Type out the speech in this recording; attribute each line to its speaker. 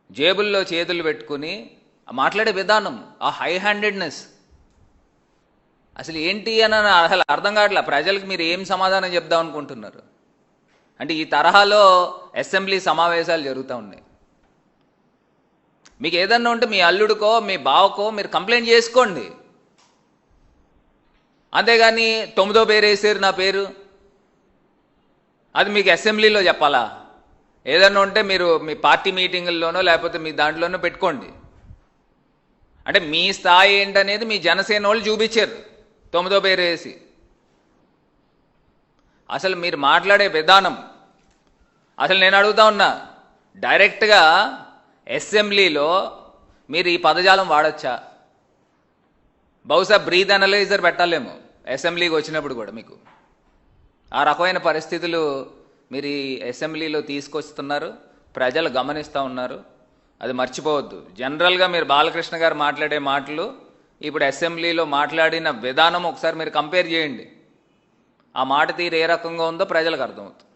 Speaker 1: జేబుల్లో చేతులు పెట్టుకుని మాట్లాడే విధానం, ఆ హై హ్యాండెడ్నెస్ అసలు ఏంటి అని అసలు అర్థం కావట్లే. ప్రజలకు మీరు ఏం సమాధానం చెప్దాం అనుకుంటున్నారు? అంటే ఈ తరహాలో అసెంబ్లీ సమావేశాలు జరుగుతూ ఉన్నాయి. మీకు ఏదన్నా ఉంటే మీ అల్లుడికో మీ బావకో మీరు కంప్లైంట్ చేసుకోండి, అంతేగాని 9వ పేరు వేసారు నా పేరు అది మీకు అసెంబ్లీలో చెప్పాలా? ఏదన్నా ఉంటే మీరు మీ పార్టీ మీటింగుల్లోనో లేకపోతే మీ దాంట్లోనో పెట్టుకోండి. అంటే మీ స్థాయి ఏంటనేది మీ జనసేన వాళ్ళు చూపించారు 9వ పేరు వేసి. అసలు మీరు మాట్లాడే విధానం, అసలు నేను అడుగుతా ఉన్నా, డైరెక్ట్గా అసెంబ్లీలో మీరు ఈ పదజాలం వాడచ్చా? బహుశా బ్రీత్ అనలైజర్ పెట్టాలేమో అసెంబ్లీకి వచ్చినప్పుడు కూడా. మీకు ఆ రకమైన పరిస్థితులు మీరు ఈ అసెంబ్లీలో తీసుకొస్తున్నారు, ప్రజలు గమనిస్తూ ఉన్నారు. అది మర్చిపోవద్దు. జనరల్గా మీరు బాలకృష్ణ గారు మాట్లాడే మాటలు ఇప్పుడు అసెంబ్లీలో మాట్లాడిన విధానం ఒకసారి మీరు కంపేర్ చేయండి. ఆ మాట తీరు ఏ రకంగా ఉందో ప్రజలకు అర్థమవుతుంది.